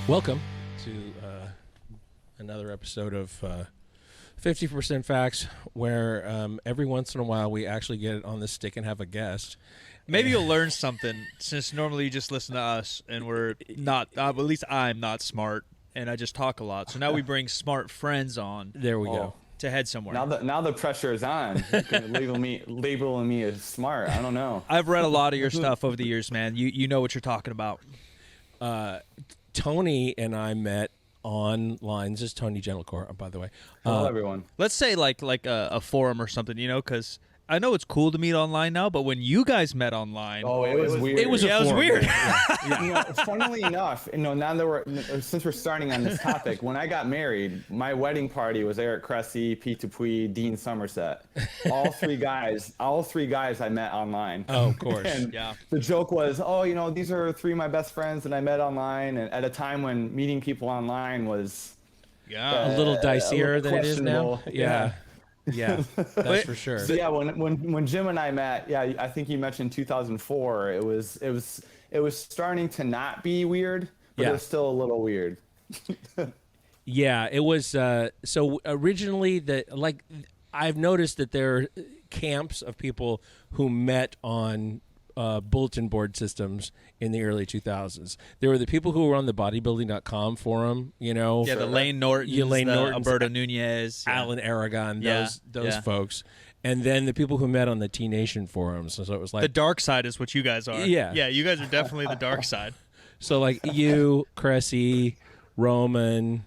Welcome to another episode of 50% Facts, where every once in a while we actually get on the stick and have a guest. Maybe you'll learn something, since normally you just listen to us, and we're not, at least I'm not smart, and I just talk a lot. So now we bring smart friends on. There we go. To head somewhere. Now the pressure is on. Labeling me as smart. I don't know. I've read a lot of your stuff over the years, man. You know what you're talking about. Tony and I met online. This is Tony Gentilcore, by the way. Hello, everyone. Let's say like a forum or something, because I know it's cool to meet online now, but when you guys met online, it was weird. It was weird. Funnily enough, now that since we're starting on this topic, when I got married, my wedding party was Eric Cressey, Pete Dupuis, Dean Somerset. All three guys I met online. Oh, of course. And yeah. The joke was, these are three of my best friends that I met online, and at a time when meeting people online was a little dicier than it is now. Yeah, that's for sure. So yeah, when Jim and I met, I think you mentioned 2004. It was starting to not be weird, but it was still a little weird. Yeah, it was. So originally, I've noticed that there are camps of people who met on bulletin board systems in the early 2000s. There were the people who were on the bodybuilding.com forum, Yeah, the Lane Nortons, Alberto Nunez, Alan Aragon, those folks. And then the people who met on the T Nation forums. So it was like... The dark side is what you guys are. Yeah, you guys are definitely the dark side. So like you, Cressey, Roman,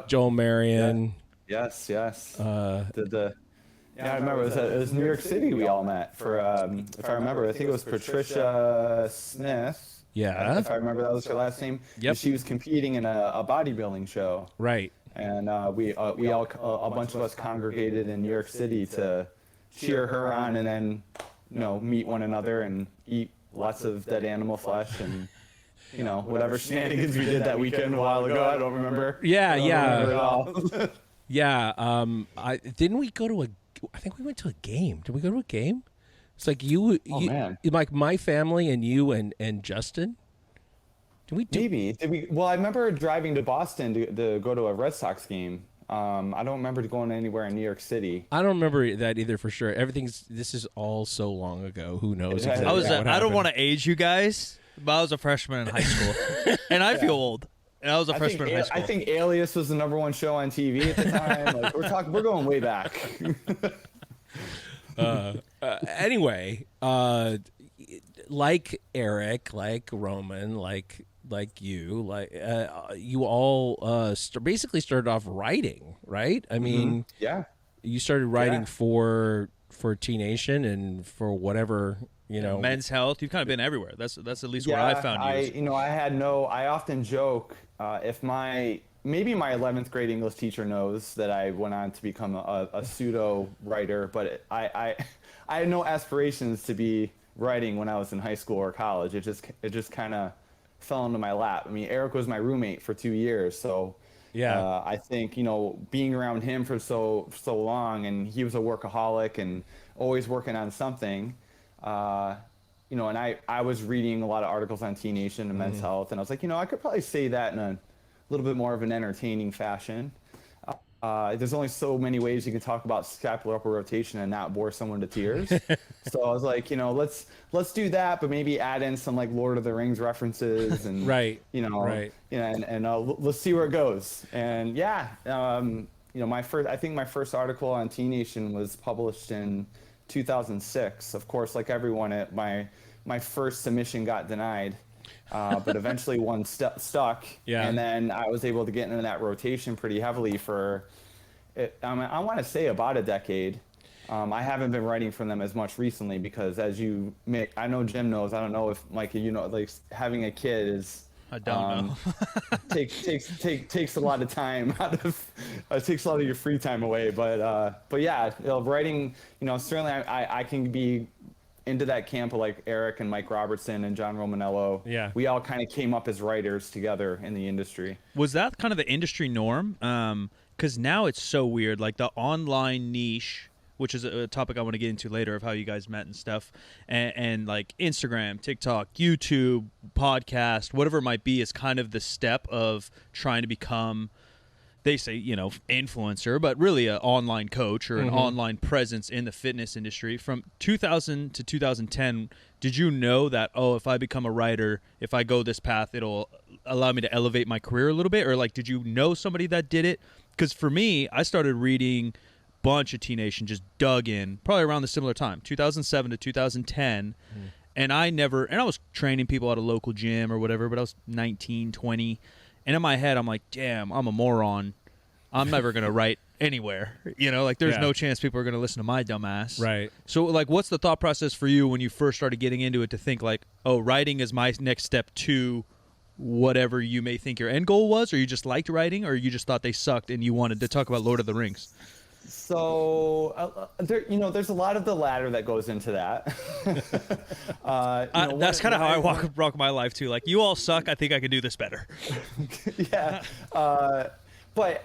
Joel Marion. Yeah. Yes. I remember it was New York City we all met for, if I remember, I think it was Patricia Smith. Yeah. If I remember that was her last name. Yep. She was competing in a bodybuilding show. Right. And we all, a bunch of us congregated in New York City to cheer her on and then, meet one another and eat lots of dead animal flesh and, whatever shenanigans we did that weekend a while ago. I don't remember. Yeah. Remember Yeah. Didn't we go to I think we went to a game. Did we go to a game? It's like man. Like my family and you and Justin. Maybe. Did we? Well, I remember driving to Boston to go to a Red Sox game. I don't remember going anywhere in New York City. I don't remember that either for sure. This is all so long ago. Who knows exactly what happened. I don't want to age you guys, but I was a freshman in high school. And I feel old. And I was a freshman in high school. I think Alias was the #1 show on TV at the time. We're going way back. Anyway, like Eric, like Roman, like you, you all basically started off writing, right? I mean, you started writing for T Nation and for whatever. Men's Health. You've kind of been everywhere. That's at least where I found you. I often joke if maybe my 11th grade English teacher knows that I went on to become a pseudo writer, but I had no aspirations to be writing when I was in high school or college. It just kind of fell into my lap. I mean, Eric was my roommate for 2 years, so I think being around him for so long, and he was a workaholic and always working on something. And I was reading a lot of articles on T Nation and Men's Health, and I was like, I could probably say that in a little bit more of an entertaining fashion. There's only so many ways you can talk about scapular upper rotation and not bore someone to tears. So I was like, let's do that, but maybe add in some like Lord of the Rings references and right. And let's see where it goes. And my first article on T Nation was published in 2006. Of course, like everyone, my first submission got denied, but eventually one stuck. Yeah. And then I was able to get into that rotation pretty heavily for, I want to say about a decade. I haven't been writing for them as much recently because I know Jim knows, I don't know if Mike, like having a kid is, I don't know. takes a lot of time takes a lot of your free time away. But writing, certainly I can be into that camp of like Eric and Mike Robertson and John Romanello. Yeah. We all kind of came up as writers together in the industry. Was that kind of the industry norm? Because now it's so weird. Like the online niche which is a topic I want to get into later of how you guys met and stuff, and like Instagram, TikTok, YouTube, podcast, whatever it might be, is kind of the step of trying to become, they say, influencer, but really an online coach or an online presence in the fitness industry. From 2000 to 2010, did you know that, if I become a writer, if I go this path, it'll allow me to elevate my career a little bit? Or like, did you know somebody that did it? Because for me, I started reading a bunch of T Nation, just dug in, probably around the similar time, 2007 to 2010. And I was training people at a local gym or whatever, but I was 19, 20. And in my head, I'm like, damn, I'm a moron. I'm never going to write anywhere. There's no chance people are going to listen to my dumb ass. Right. So, like, what's the thought process for you when you first started getting into it to think, like, writing is my next step to whatever you may think your end goal was? Or you just liked writing? Or you just thought they sucked and you wanted to talk about Lord of the Rings? So, there's a lot of the latter that goes into that. That's kind of how I walk my life, too. Like, you all suck. I think I can do this better. Yeah. But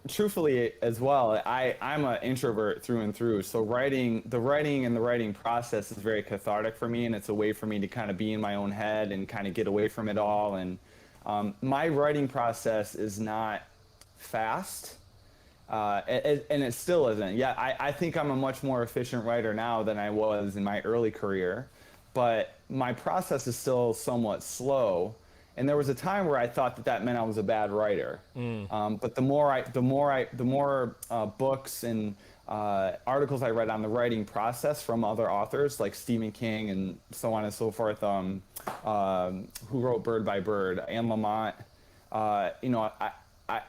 truthfully as well, I'm an introvert through and through. So the writing process is very cathartic for me, and it's a way for me to kind of be in my own head and kind of get away from it all. And my writing process is not fast. And it still isn't. Yeah, I think I'm a much more efficient writer now than I was in my early career, but my process is still somewhat slow. And there was a time where I thought that meant I was a bad writer. But the more books and articles I read on the writing process from other authors like Stephen King and so on and so forth, who wrote Bird by Bird, Anne Lamott,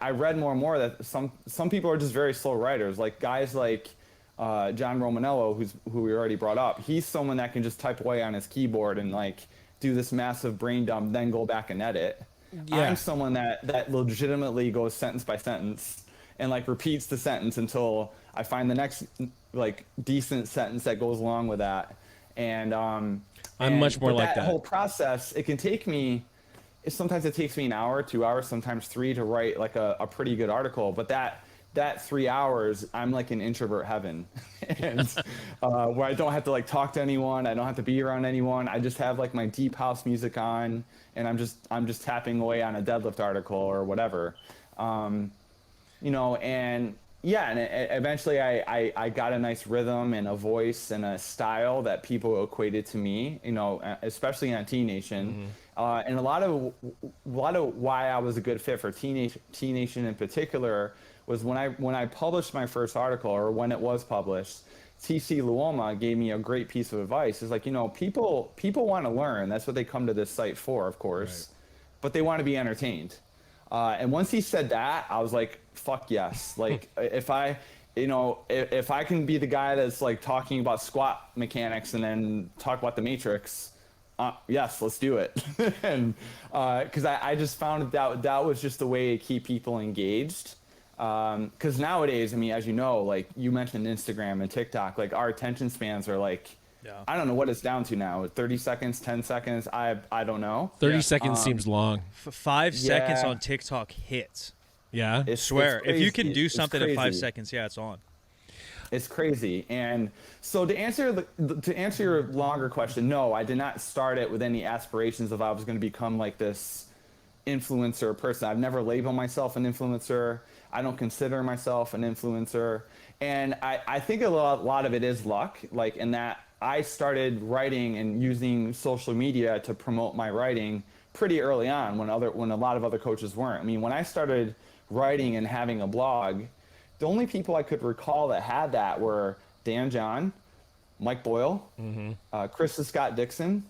I read more and more that some people are just very slow writers, like guys like John Romanello, who we already brought up. He's someone that can just type away on his keyboard and like do this massive brain dump, then go back and edit. Yeah. I'm someone that legitimately goes sentence by sentence and like repeats the sentence until I find the next like decent sentence that goes along with that. And I'm much more like that. That whole process, sometimes it takes me an hour, 2 hours, sometimes 3 to write like a pretty good article. But that 3 hours, I'm like in introvert heaven, and where I don't have to like talk to anyone, I don't have to be around anyone. I just have like my deep house music on, and I'm just tapping away on a deadlift article or whatever, and yeah, and eventually I got a nice rhythm and a voice and a style that people equated to me, especially on T Nation. And a lot of why I was a good fit for T Nation in particular was when I published my first article, or when it was published, TC Luoma gave me a great piece of advice. It's like, people want to learn. That's what they come to this site for, of course, right. But they want to be entertained. And once he said that, I was like, fuck yes. Like if I can be the guy that's like talking about squat mechanics and then talk about the matrix, yes, let's do it. And because I just found that was just the way to keep people engaged. Because nowadays, I mean, as you know, like you mentioned Instagram and TikTok, like our attention spans are like, I don't know what it's down to now. 30 seconds, 10 seconds. I don't know. 30 seconds seems long. 5 seconds on TikTok hits. Yeah. I swear. If you can do something in 5 seconds, it's on. It's crazy. And so to answer your longer question, no, I did not start it with any aspirations of I was going to become like this influencer person. I've never labeled myself an influencer. I don't consider myself an influencer. And I think a lot of it is luck, like in that I started writing and using social media to promote my writing pretty early on when a lot of other coaches weren't. I mean, when I started writing and having a blog, the only people I could recall that had that were Dan John, Mike Boyle, Chris Scott Dixon,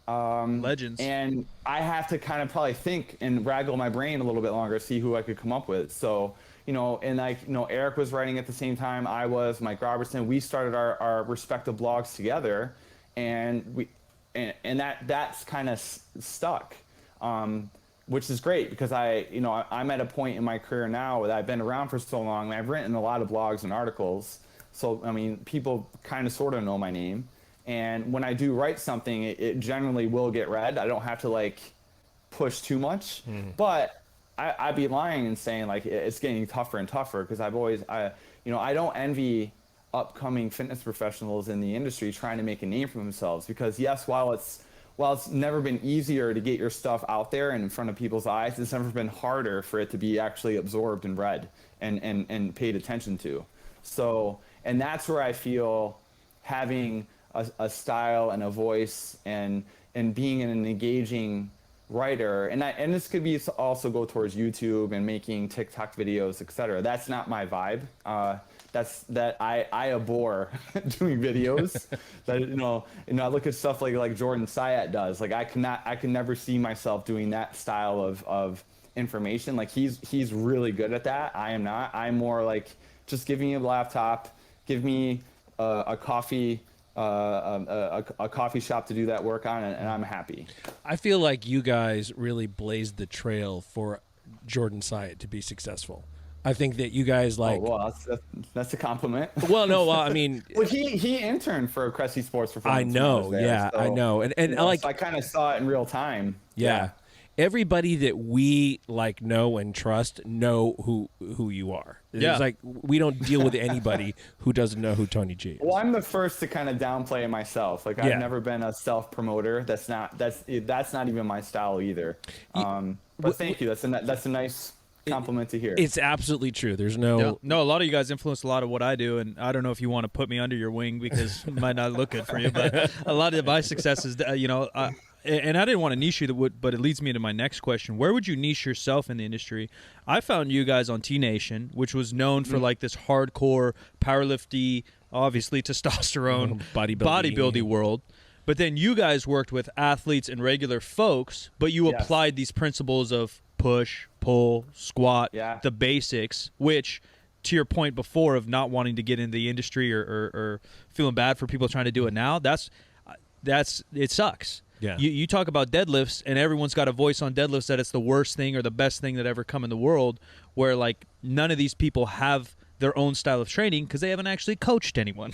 legends. And I have to kind of probably think and raggle my brain a little bit longer to see who I could come up with. So, Eric was writing at the same time I was, Mike Robertson. We started our respective blogs together, and that's kind of stuck, which is great because I'm at a point in my career now that I've been around for so long. I've written a lot of blogs and articles, so I mean, people kind of sort of know my name. And when I do write something, it generally will get read. I don't have to like push too much, but I'd be lying and saying like it's getting tougher and tougher because I don't envy upcoming fitness professionals in the industry trying to make a name for themselves. Because yes, while it's never been easier to get your stuff out there and in front of people's eyes, it's never been harder for it to be actually absorbed and read and paid attention to. So, and that's where I feel having a style and a voice and being an engaging writer, and this could be also go towards YouTube and making TikTok videos, etc. That's not my vibe. I abhor doing videos. That I look at stuff like Jordan Syatt does. Like I can never see myself doing that style of information. Like he's really good at that. I am not. I'm more like, just give me a laptop, give me a coffee. A coffee shop to do that work on, and I'm happy. I feel like you guys really blazed the trail for Jordan Syatt to be successful. I think that you guys like. Oh, well, that's a compliment. Well, no, I mean, well, he interned for Cressey Sports Performance. I know, there, so, I know, and like so I kind of saw it in real time. Yeah. Everybody that we like know and trust know who you are. It's like we don't deal with anybody who doesn't know who Tony G is. Well, I'm the first to kind of downplay it myself. Like I've never been a self promoter. That's not even my style either. But thank you. That's a nice compliment to hear. It's absolutely true. There's no. A lot of you guys influence a lot of what I do, and I don't know if you want to put me under your wing because it might not look good for you. But a lot of my successes, and I didn't want to niche you, but it leads me to my next question. Where would you niche yourself in the industry? I found you guys on T Nation, which was known for like this hardcore powerlifting, obviously testosterone, bodybuilding world. But then you guys worked with athletes and regular folks, but you applied these principles of push, pull, squat, the basics, which, to your point before of not wanting to get in the industry or feeling bad for people trying to do it now, it sucks. Yeah. You talk about deadlifts, and everyone's got a voice on deadlifts that it's the worst thing or the best thing that ever come in the world, where like none of these people have their own style of training because they haven't actually coached anyone.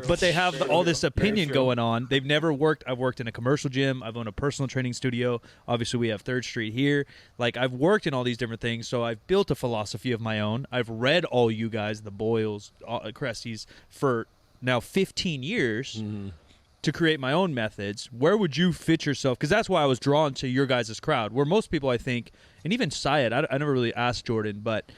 But they have all this opinion going on. They've never worked. I've worked in a commercial gym. I've owned a personal training studio. Obviously, we have 3rd Street here. Like, I've worked in all these different things, so I've built a philosophy of my own. I've read all you guys, the Boyles, Cressey's, for now 15 years. To create my own methods. Where would you fit yourself? Because that's why I was drawn to your guys' crowd, where most people, I think, and even Syatt, I never really asked Jordan, but,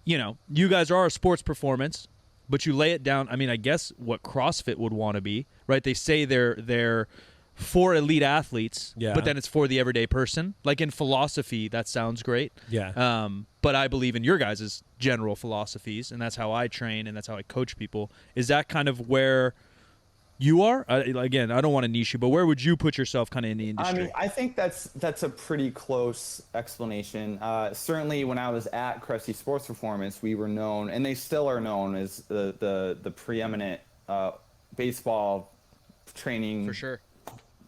you guys are a sports performance, but you lay it down, I mean, I guess what CrossFit would want to be, right? They say they're for elite athletes, but then it's for the everyday person. Like in philosophy, that sounds great. Yeah. But I believe in your guys' general philosophies, and that's how I train, and that's how I coach people. Is that kind of where you are? Again, I don't want to niche you, but where would you put yourself kind of in the industry? I mean, I think that's a pretty close explanation. Certainly when I was at Cressey Sports Performance, we were known, and they still are known as the preeminent baseball training for sure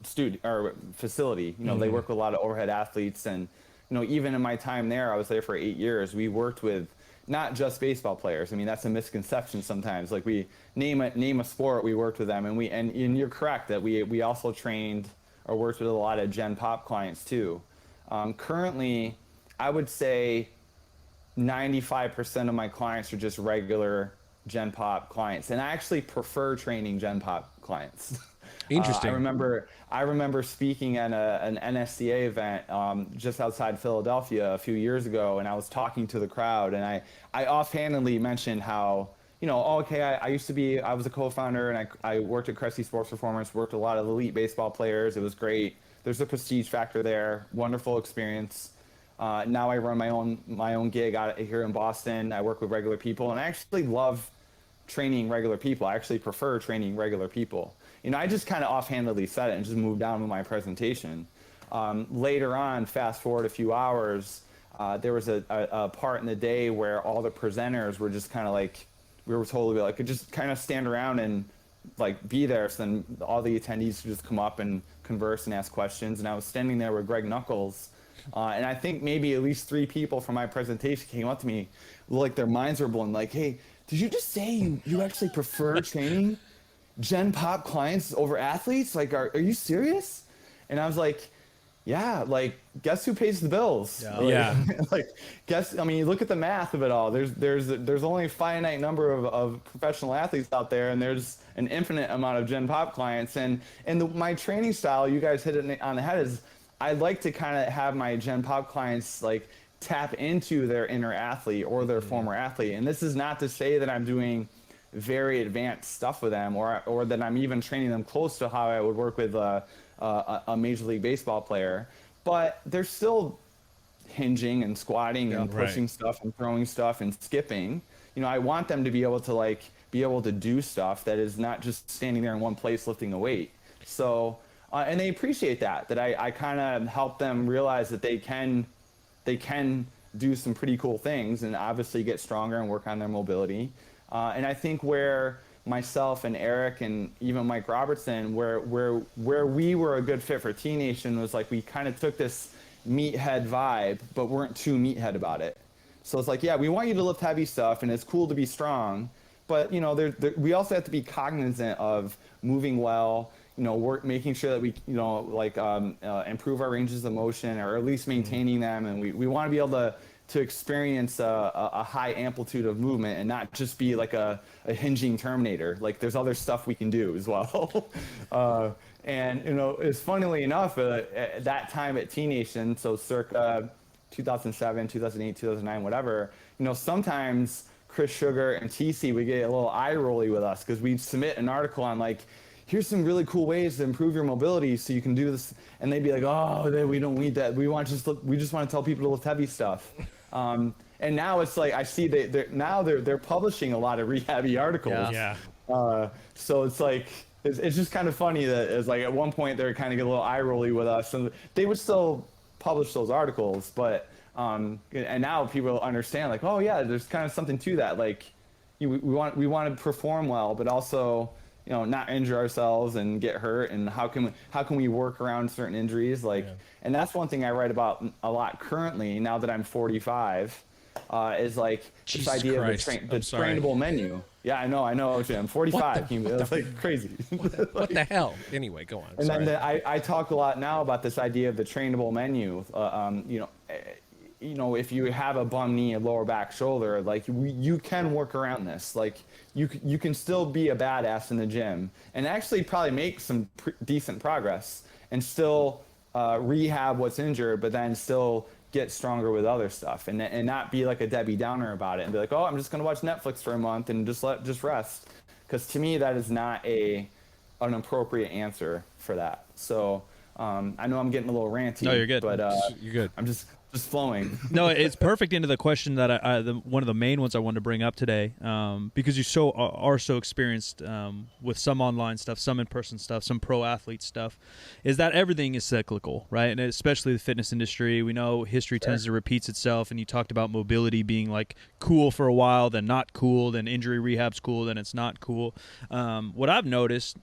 studio or facility. They work with a lot of overhead athletes, and even in my time there, I was there for 8 years. We worked with not just baseball players. I mean, that's a misconception sometimes. Like we name a sport, we worked with them, and you're correct that we also trained or worked with a lot of Gen Pop clients too. Currently, I would say 95% of my clients are just regular Gen Pop clients, and I actually prefer training Gen Pop clients. Interesting. I remember speaking at an NSCA event just outside Philadelphia a few years ago, and I was talking to the crowd, and I offhandedly mentioned how, I was a co-founder, and I worked at Cressey Sports Performance, worked with a lot of elite baseball players. It was great. There's a prestige factor there. Wonderful experience. Now I run my own gig out here in Boston. I work with regular people, and I actually love training regular people. I actually prefer training regular people. I just kind of offhandedly said it and just moved down with my presentation. Later on, fast forward a few hours, there was a part in the day where all the presenters were just kind of like, we were told to be like, just kind of stand around and like be there. So then all the attendees would just come up and converse and ask questions. And I was standing there with Greg Knuckles. And I think maybe at least 3 people from my presentation came up to me, like their minds were blown, like, hey, did you just say you actually prefer training Gen Pop clients over athletes? Like, are you serious? And I was like, Yeah, like guess who pays the bills? Yeah. Like, Yeah. like guess. I mean, you look at the math of it all. There's only a finite number of professional athletes out there, and there's an infinite amount of Gen Pop clients. And my training style, you guys hit it on the head. Is I like to kind of have my Gen Pop clients like tap into their inner athlete or their former athlete. And this is not to say that I'm doing very advanced stuff with them, or that I'm even training them close to how I would work with a Major League Baseball player, but they're still hinging and squatting and pushing stuff and throwing stuff and skipping. You know, I want them to be able to do stuff that is not just standing there in one place lifting a weight. So, and they appreciate that I kind of help them realize that they can do some pretty cool things and obviously get stronger and work on their mobility. And I think where myself and Eric and even Mike Robertson, where we were a good fit for T Nation was like we kind of took this meathead vibe, but weren't too meathead about it. So it's like, yeah, we want you to lift heavy stuff, and it's cool to be strong, but you know, we also have to be cognizant of moving well. You know, making sure that we, you know, like improve our ranges of motion, or at least maintaining them, and we want to be able to experience a high amplitude of movement and not just be like a hinging Terminator. Like there's other stuff we can do as well. And you know, it's funnily enough, at that time at T Nation, so circa 2007, 2008, 2009, whatever, you know, sometimes Chris Sugar and TC would get a little eye rolly with us because we'd submit an article on like, here's some really cool ways to improve your mobility so you can do this, and they'd be like, oh, we don't need that. We just want to tell people to lift heavy stuff. And now it's like I see they're publishing a lot of rehabby articles. Yeah. So it's like it's just kind of funny that it's like at one point they're kind of get a little eye rolly with us, and they would still publish those articles, but and now people understand like, oh yeah, there's kind of something to that. Like we want to perform well, but also, you know, not injure ourselves and get hurt, and how can we work around certain injuries, like, and that's one thing I write about a lot currently now that I'm 45, is like Jesus this idea Christ. of the trainable menu. Yeah, I know, Jim. 45. That's like crazy. What the hell? Anyway, go on. And Sorry. then I talk a lot now about this idea of the trainable menu. You know, if you have a bum knee, a lower back, shoulder, like you can work around this. Like you can still be a badass in the gym and actually probably make some decent progress and still rehab what's injured, but then still get stronger with other stuff, and not be like a Debbie Downer about it and be like, oh, I'm just gonna watch Netflix for a month and just rest. Because to me, that is not an appropriate answer for that. So I know I'm getting a little ranty. No, you're good. But You're good. I'm just flowing. No, it's perfect into the question that one of the main ones I wanted to bring up today, because you are so experienced with some online stuff, some in-person stuff, some pro athlete stuff, is that everything is cyclical, right? And especially the fitness industry, we know history tends to repeat itself, and you talked about mobility being like cool for a while, then not cool, then injury rehab's cool, then it's not cool. What I've noticed,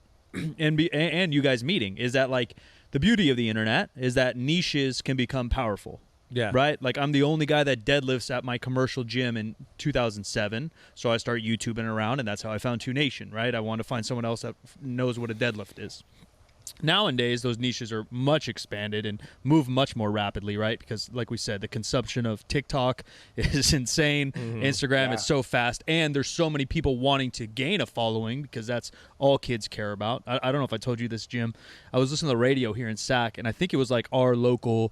and you guys meeting, is that like the beauty of the internet is that niches can become powerful. Yeah. Right? Like I'm the only guy that deadlifts at my commercial gym in 2007. So I started YouTubing around, and that's how I found Two Nation, right? I wanted to find someone else that knows what a deadlift is. Nowadays, those niches are much expanded and move much more rapidly, right? Because like we said, the consumption of TikTok is insane. Instagram is so fast, and there's so many people wanting to gain a following because that's all kids care about. I don't know if I told you this, Jim. I was listening to the radio here in Sac, and I think it was like our local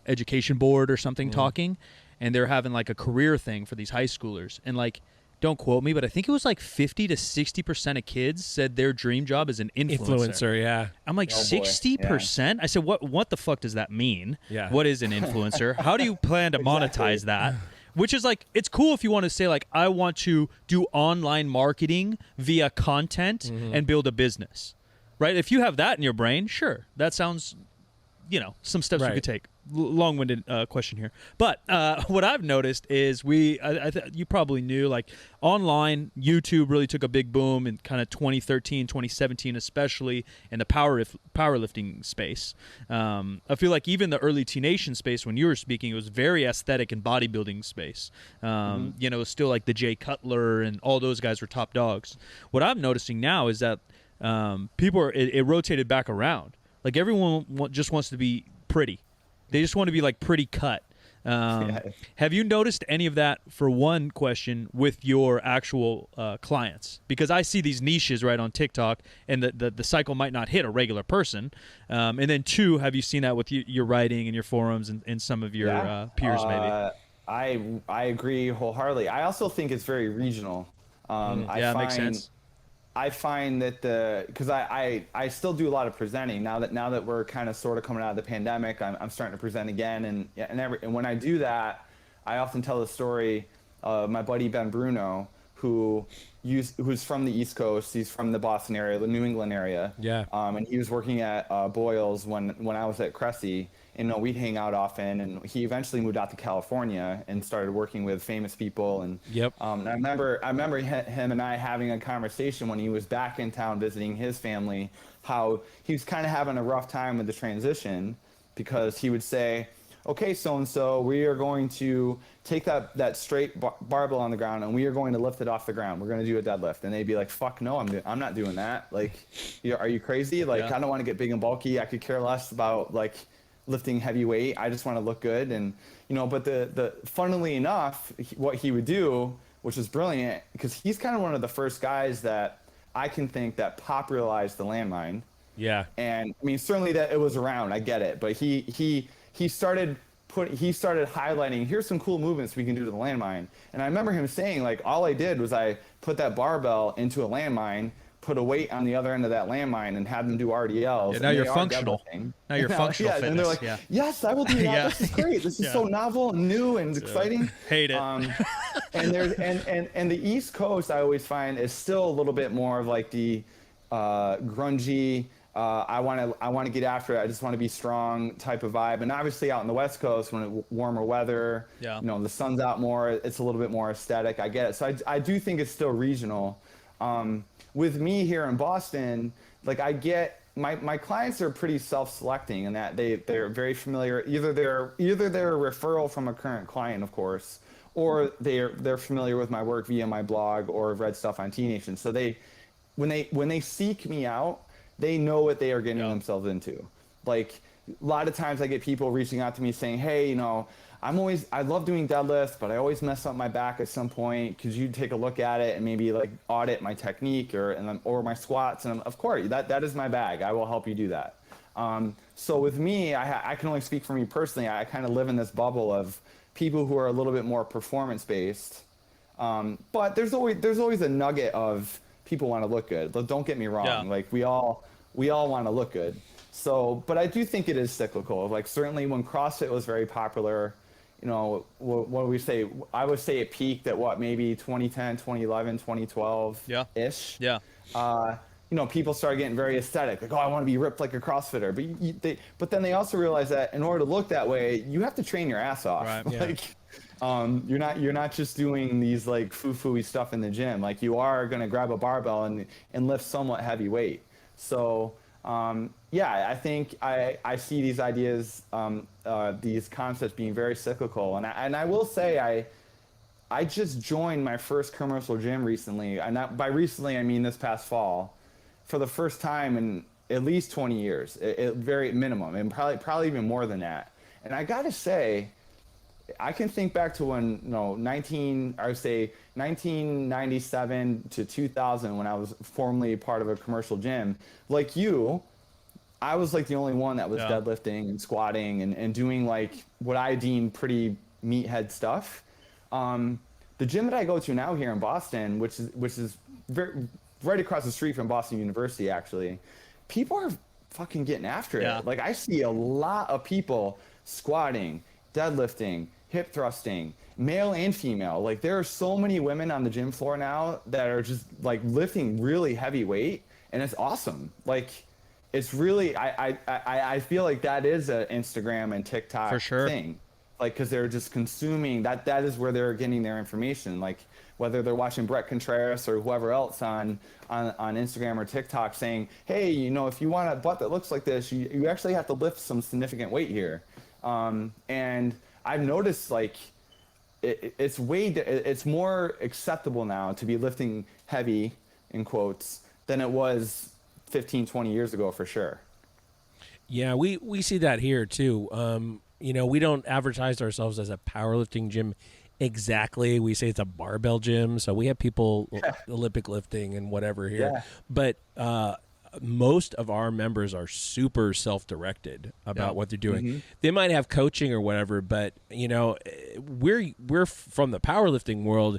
education board or something talking, and they're having like a career thing for these high schoolers, and like, don't quote me, but I think it was like 50 to 60% of kids said their dream job is an influencer. Yeah. I'm like, 60%? I said, what the fuck does that mean? Yeah. What is an influencer? How do you plan to monetize that? Which is like, it's cool if you want to say like, I want to do online marketing via content and build a business, right? If you have that in your brain, sure, that sounds, you know, some steps we could take. Long-winded question here, but what I've noticed is you probably knew, like, online YouTube really took a big boom in kind of 2013, 2017, especially in the powerlifting space. I feel like even the early T Nation space, when you were speaking, it was very aesthetic and bodybuilding space. You know, it was still like the Jay Cutler and all those guys were top dogs. What I'm noticing now is that people it rotated back around. Like everyone just wants to be pretty. They just want to be like pretty cut. Have you noticed any of that, for one question, with your actual clients? Because I see these niches right on TikTok, and the cycle might not hit a regular person. And then two, have you seen that with your writing and your forums and some of your peers maybe? I agree wholeheartedly. I also think it's very regional. Makes sense. I find that because I still do a lot of presenting now that we're kind of sort of coming out of the pandemic. I'm starting to present again, and when I do that, I often tell the story of my buddy Ben Bruno, who's from the East Coast. He's from the Boston area, the New England area. Yeah. And he was working at Boyle's when I was at Cressey. And we'd hang out often, and he eventually moved out to California and started working with famous people. And Yep. And I remember him and I having a conversation when he was back in town visiting his family, how he was kind of having a rough time with the transition, because he would say, okay, so-and-so, we are going to take that straight barbell on the ground, and we are going to lift it off the ground. We're going to do a deadlift. And they'd be like, fuck no, I'm not doing that. Like, are you crazy? Like, I don't want to get big and bulky. I could care less about, like, lifting heavy weight. I just want to look good. And but the funnily enough, what he would do, which is brilliant, because he's kind of one of the first guys that I can think that popularized the landmine. Yeah. And I mean, certainly that it was around, I get it, but he started highlighting, here's some cool movements we can do to the landmine. And I remember him saying, like, all I did was I put that barbell into a landmine, put a weight on the other end of that landmine, and had them do RDLs. Yeah, now you're functional. Now you're functional fitness. And they're like, yes, I will do that. This is great. This is so novel and new and exciting. Hate it. And the East Coast, I always find, is still a little bit more of like the grungy, I want to get after it, I just want to be strong type of vibe. And obviously out in the West Coast, when it's warmer weather, the sun's out more, it's a little bit more aesthetic. I get it. So I do think it's still regional. With me here in Boston, like, I get my clients are pretty self-selecting in that they're very familiar. Either they're a referral from a current client, of course, or they're familiar with my work via my blog or have read stuff on T Nation. So when they seek me out, they know what they are getting themselves into. Like, a lot of times I get people reaching out to me saying, hey, I love doing deadlifts, but I always mess up my back at some point. Could you take a look at it and maybe like audit my technique or my squats? And of course, that is my bag. I will help you do that. So with me, I can only speak for me personally. I kind of live in this bubble of people who are a little bit more performance based. But there's always a nugget of people want to look good. Don't get me wrong. Yeah. Like, we all want to look good. So, but I do think it is cyclical. Like, certainly when CrossFit was very popular, what do we say? I would say it peaked at maybe 2010, 2011, 2012-ish. Yeah. People started getting very aesthetic. Like, I want to be ripped like a CrossFitter. But then they also realized that in order to look that way, you have to train your ass off. Right. Yeah. You're not just doing these like foo-foo-y stuff in the gym. Like, you are going to grab a barbell and lift somewhat heavy weight. So, I think I see these ideas, these concepts being very cyclical. And I will say I just joined my first commercial gym recently. And by recently, I mean this past fall, for the first time in at least 20 years, very minimum, and probably even more than that. And I got to say, I can think back to when, 1997 to 2000, when I was formerly part of a commercial gym. Like you, I was like the only one that was deadlifting and squatting and doing like what I deem pretty meathead stuff. The gym that I go to now here in Boston, which is right across the street from Boston University, actually, people are fucking getting after it. Like, I see a lot of people squatting, deadlifting, hip thrusting, male and female. Like, there are so many women on the gym floor now that are just like lifting really heavy weight, and it's awesome. Like, it's really, I feel like that is an Instagram and TikTok for sure thing. Like, because they're just consuming that is where they're getting their information. Like, whether they're watching Brett Contreras or whoever else on Instagram or TikTok saying, hey, if you want a butt that looks like this, you actually have to lift some significant weight here. And I've noticed, like, it's more acceptable now to be lifting heavy, in quotes, than it was 15, 20 years ago, for sure. Yeah, we see that here too. We don't advertise ourselves as a powerlifting gym exactly. We say it's a barbell gym, so we have people Olympic lifting and whatever here. Yeah. But most of our members are super self-directed about what they're doing. Mm-hmm. They might have coaching or whatever, but we're from the powerlifting world,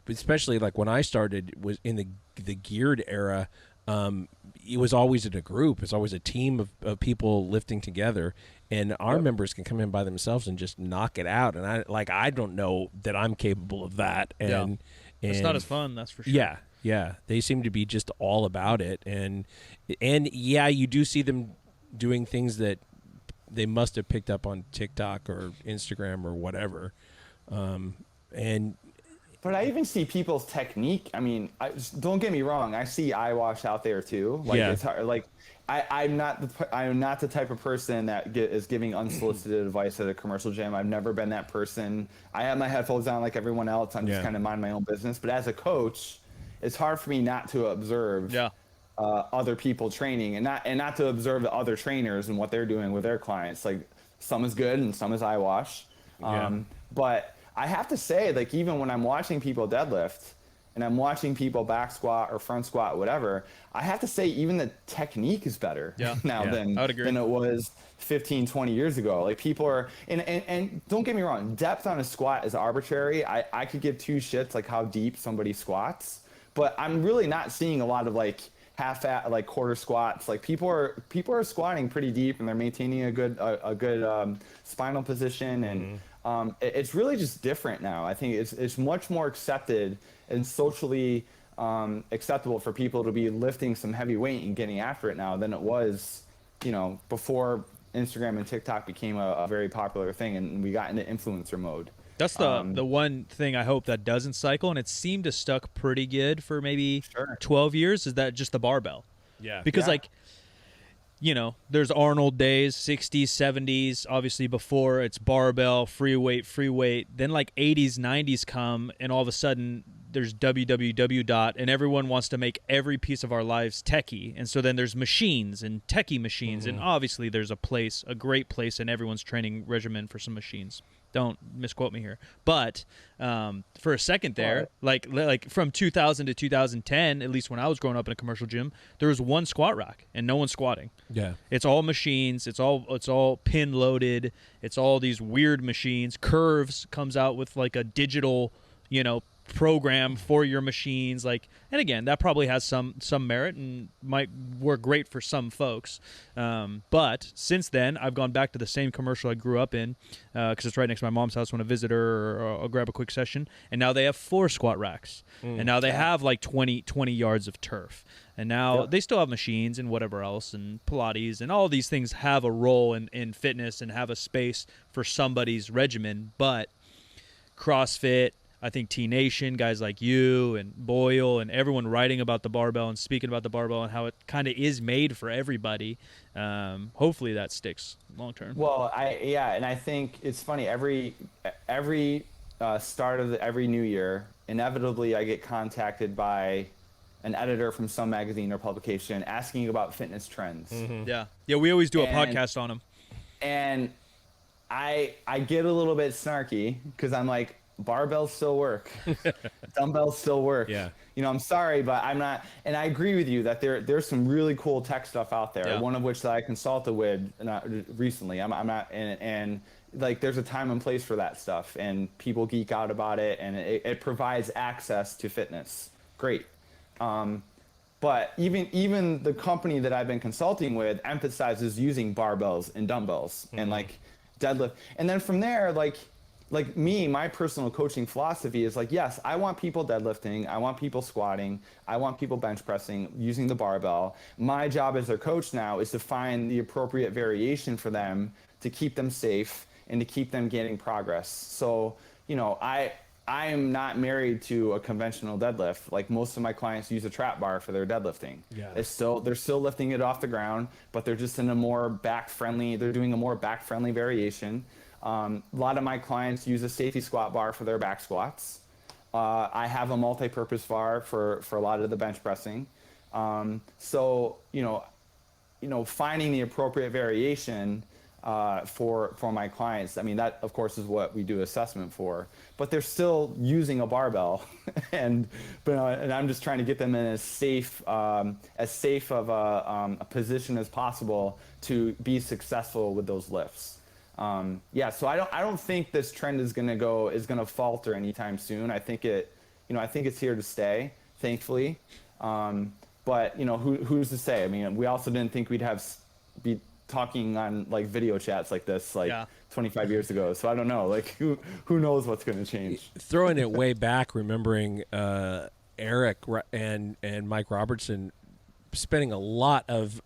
especially like when I started was in the geared era. It was always in a group. It's always a team of people lifting together, and our members can come in by themselves and just knock it out. And I don't know that I'm capable of that. And it's not as fun, that's for sure. Yeah. They seem to be just all about it, and yeah, you do see them doing things that they must have picked up on TikTok or Instagram or whatever, But I even see people's technique. I mean, don't get me wrong. I see eyewash out there too. Like, Yeah. it's hard. Like, I'm not the type of person that is giving unsolicited advice at a commercial gym. I've never been that person. I have my headphones on like everyone else. I'm just kind of mind my own business. But as a coach, it's hard for me not to observe other people training and not to observe the other trainers and what they're doing with their clients. Like, some is good and some is eyewash. But I have to say, like, even when I'm watching people deadlift and I'm watching people back squat or front squat, whatever, I have to say even the technique is better now than it was 15, 20 years ago. Like, people are, and don't get me wrong, depth on a squat is arbitrary. I could give two shits like how deep somebody squats, but I'm really not seeing a lot of like like quarter squats. Like, people are squatting pretty deep and they're maintaining a good spinal position, and it's really just different now. I think it's much more accepted and socially acceptable for people to be lifting some heavy weight and getting after it now than it was, before Instagram and TikTok became a very popular thing and we got into influencer mode. That's the one thing I hope that doesn't cycle, and it seemed to stuck pretty good for maybe 12 years, is that just the barbell. Yeah. Because there's Arnold days, 60s, 70s, obviously before it's barbell, free weight. Then like 80s, 90s come, and all of a sudden there's www. And everyone wants to make every piece of our lives techie. And so then there's machines and techie machines. And obviously there's a great place in everyone's training regimen for some machines. Don't misquote me here. But for a second there, like from 2000 to 2010, at least when I was growing up in a commercial gym, there was one squat rack and no one's squatting. Yeah. It's all machines. It's all pin loaded. It's all these weird machines. Curves comes out with like a digital, program for your machines. Like, and again, that probably has some merit and might work great for some folks. But since then, I've gone back to the same commercial I grew up in because it's right next to my mom's house when I visit her, or I'll grab a quick session. And now they have 4 squat racks. And now they have like 20 yards of turf. And now they still have machines and whatever else, and Pilates, and all these things have a role in fitness and have a space for somebody's regimen. But CrossFit, I think T-Nation, guys like you and Boyle and everyone writing about the barbell and speaking about the barbell and how it kind of is made for everybody. Hopefully that sticks long term. Well, and I think it's funny. Every start of every new year, inevitably I get contacted by an editor from some magazine or publication asking about fitness trends. Yeah, we always do a podcast on them. And I get a little bit snarky because I'm like, barbells still work, dumbbells still work. Yeah. I'm sorry, but I'm not. And I agree with you that there's some really cool tech stuff out there. Yeah. One of which that I consulted with recently. I'm not, and like there's a time and place for that stuff, and people geek out about it, and it provides access to fitness. Great. But even the company that I've been consulting with emphasizes using barbells and dumbbells and like deadlift. And then from there, like me, my personal coaching philosophy is like, yes, I want people deadlifting. I want people squatting. I want people bench pressing using the barbell. My job as their coach now is to find the appropriate variation for them to keep them safe and to keep them getting progress. So, I am not married to a conventional deadlift. Like, most of my clients use a trap bar for their deadlifting. Yeah. They're still lifting it off the ground, but they're just in a more they're doing a more back-friendly variation. A lot of my clients use a safety squat bar for their back squats. I have a multi-purpose bar for a lot of the bench pressing. So, finding the appropriate variation for my clients. I mean, that of course is what we do assessment for, but they're still using a barbell, and I'm just trying to get them in as safe of a position as possible to be successful with those lifts. So I don't think this trend is gonna falter anytime soon. I think it's here to stay, thankfully. But who's to say? I mean, we also didn't think we'd be talking on like video chats like this 25 years ago. So I don't know, like who knows what's going to change. Throwing it way back, remembering Eric and Mike Robertson spending a lot of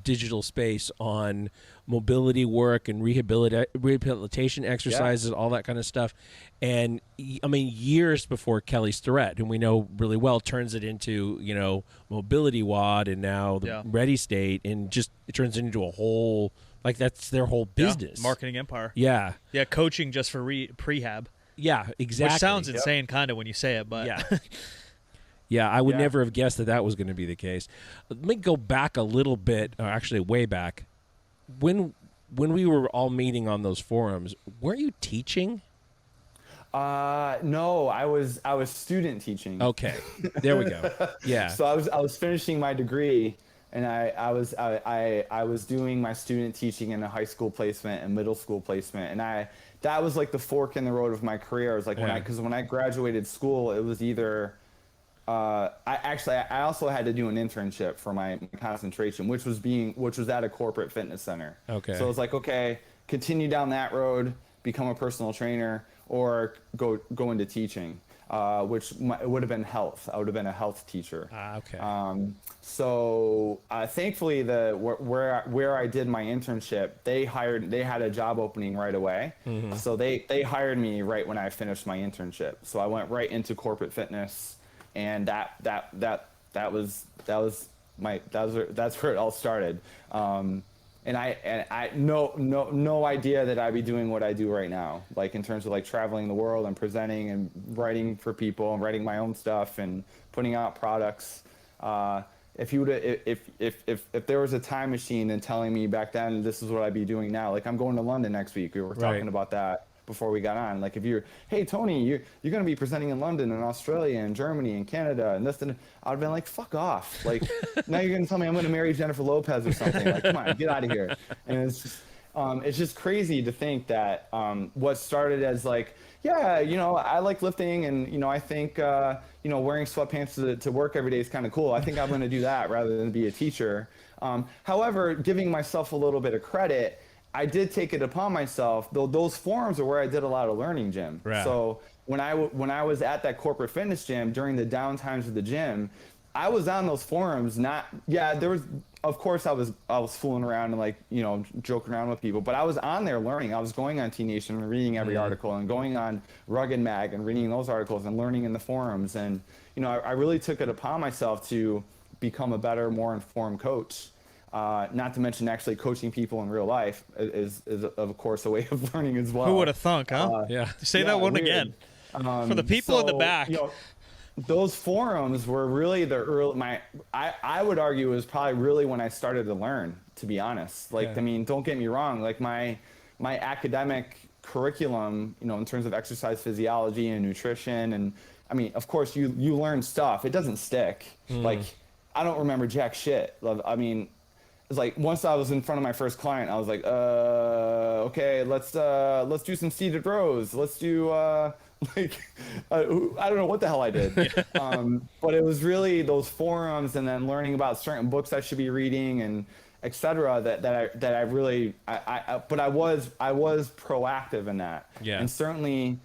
digital space on mobility work and rehabilitation exercises, all that kind of stuff. And I mean, years before Kelly Starrett, whom we know really well, turns it into, Mobility WOD and now the Ready State, and just it turns it into a whole, like that's their whole business. Marketing empire. Yeah. Yeah, coaching just for prehab. Yeah, exactly. Which sounds insane kind of when you say it, but yeah. Yeah, I would never have guessed that was going to be the case. Let me go back a little bit, or actually way back. When we were all meeting on those forums, weren't you teaching? No, I was student teaching. Okay, there we go. Yeah. So I was finishing my degree, and I was doing my student teaching in a high school placement and middle school placement, and that was like the fork in the road of my career. It was like when I graduated school, it was either. I also had to do an internship for my concentration, which was at a corporate fitness center. Okay. So it was like, okay, continue down that road, become a personal trainer, or go into teaching, which would have been health. I would have been a health teacher. Okay. So thankfully, where I did my internship, they had a job opening right away. Mm-hmm. So they hired me right when I finished my internship. So I went right into corporate fitness. And that's where it all started. And I no idea that I'd be doing what I do right now, like in terms of like traveling the world and presenting and writing for people and writing my own stuff and putting out products. If there was a time machine and telling me back then this is what I'd be doing now, like I'm going to London next week. We were talking about that before we got on. Like if hey Tony, you're going to be presenting in London and Australia and Germany and Canada and this, and I'd have been like, fuck off. Like now you're going to tell me I'm going to marry Jennifer Lopez or something. Like, come on, get out of here. And it's just crazy to think that what started as like, I like lifting and, I think, wearing sweatpants to work every day is kind of cool. I think I'm going to do that rather than be a teacher. However, giving myself a little bit of credit, I did take it upon myself, though there forums are where I did a lot of learning, Jim. Right. So when I was at that corporate fitness gym during the downtimes of the gym, I was on those forums. There was, of course, I was fooling around and like, joking around with people, but I was on there learning. I was going on T Nation and reading every article and going on Rugged Mag and reading those articles and learning in the forums. And, I really took it upon myself to become a better, more informed coach. Not to mention actually coaching people in real life is of course a way of learning as well. Who would have thunk, huh? Say that one weird. Again. For the people in the back. Those forums were really the early. I would argue it was probably really when I started to learn. To be honest, I mean, don't get me wrong. Like my academic curriculum, in terms of exercise physiology and nutrition, and I mean, of course, you learn stuff. It doesn't stick. Like I don't remember jack shit. I mean. It's like once I was in front of my first client, I was like, okay, let's do some seated rows. Let's do I don't know what the hell I did. But it was really those forums and then learning about certain books I should be reading and et cetera that I really was proactive in that. Yeah. And certainly,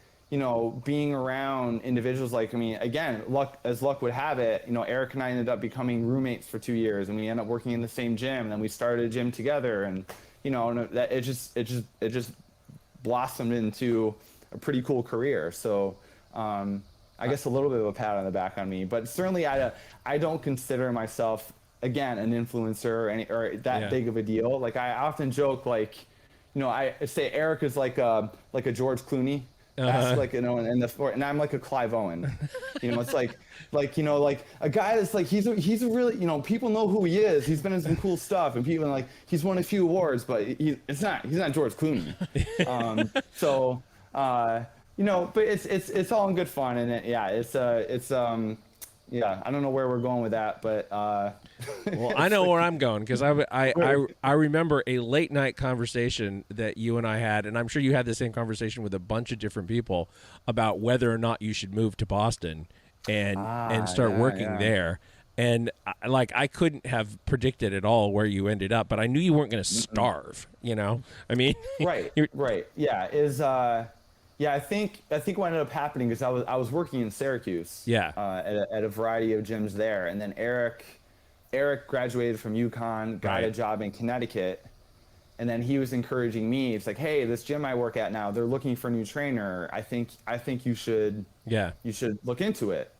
being around individuals like, I mean, again, luck would have it, Eric and I ended up becoming roommates for 2 years and we ended up working in the same gym and then we started a gym together and, that it just blossomed into a pretty cool career. So, I guess a little bit of a pat on the back on me, but certainly I don't consider myself, again, an influencer or that big of a deal. Like I often joke, like, I say Eric is like a George Clooney. ask like, in the sport, and I'm like a Clive Owen. It's like a guy that's like he's a really, people know who he is. He's been in some cool stuff, and people are like he's won a few awards, but he's not George Clooney. But it's all in good fun, and I don't know where we're going with that, but well, I know where I'm going, because I remember a late night conversation that you and I had, and I'm sure you had the same conversation with a bunch of different people about whether or not you should move to Boston and start working there. And I couldn't have predicted at all where you ended up, but I knew you weren't going to starve. I mean, right. Yeah, I think what ended up happening is I was working in Syracuse. At a variety of gyms there, and then Eric graduated from UConn, got a job in Connecticut, and then he was encouraging me. It's like, hey, this gym I work at now, they're looking for a new trainer. I think you should look into it.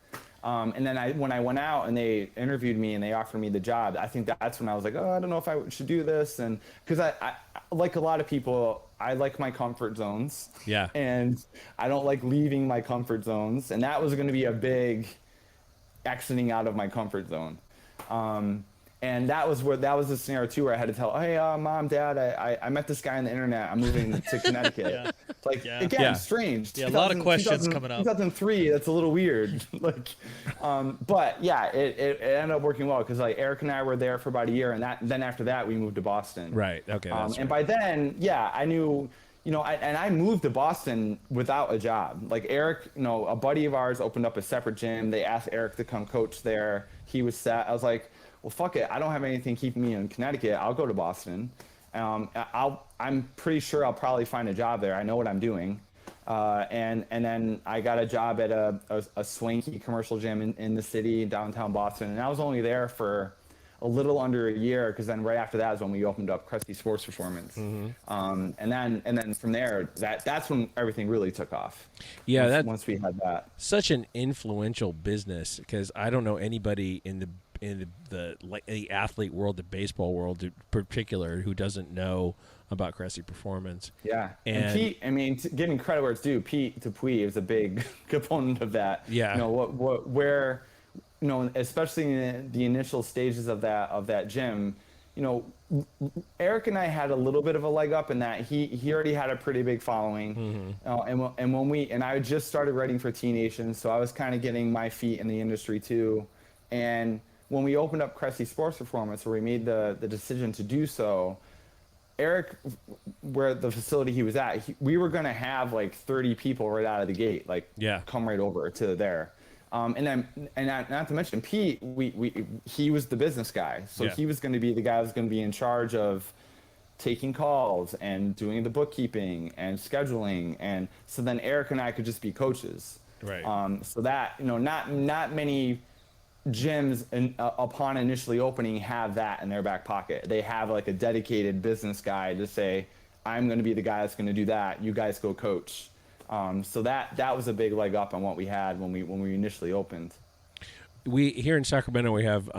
And then when I went out and they interviewed me and they offered me the job, I think that's when I was like, oh, I don't know if I should do this. And because I like a lot of people, I like my comfort zones. Yeah. And I don't like leaving my comfort zones. And that was going to be a big exiting out of my comfort zone. And that was the scenario too, where I had to tell, hey, mom, dad, I met this guy on the internet. I'm moving to Connecticut. It's like, again, strange. Yeah, a lot of questions coming up. 2003, that's a little weird. But yeah, it ended up working well, because Eric and I were there for about a year, and then after that we moved to Boston. Right. Okay. And by then, I knew, I moved to Boston without a job. Like Eric, a buddy of ours opened up a separate gym. They asked Eric to come coach there. He was set. I was like, well, fuck it. I don't have anything keeping me in Connecticut. I'll go to Boston. I'm pretty sure I'll probably find a job there. I know what I'm doing. And then I got a job at a swanky commercial gym in the city, downtown Boston. And I was only there for a little under a year, because then right after that is when we opened up Cressey Sports Performance. Mm-hmm. And then from there, that's when everything really took off. Yeah, once we had that. Such an influential business, because I don't know anybody in the athlete world, the baseball world in particular, who doesn't know about Cressey Performance. Yeah, and Pete, giving credit where it's due, Pete Dupuis is a big component of that. Yeah, where especially in the initial stages of that gym, Eric and I had a little bit of a leg up in that he already had a pretty big following. Mm-hmm. And I just started writing for T Nation, so I was kind of getting my feet in the industry too. And when we opened up Cressey Sports Performance, where we made the decision to do so, Eric, where the facility he was at, we were going to have 30 people right out of the gate, come right over to there. And not to mention Pete, he was the business guy. So he was going to be the guy who's going to be in charge of taking calls and doing the bookkeeping and scheduling. And so then Eric and I could just be coaches. Right. So that, not many gyms upon initially opening have that in their back pocket. They have a dedicated business guy to say, I'm going to be the guy that's going to do that. You guys go coach. So that was a big leg up on what we had when we initially opened. We here in Sacramento, we have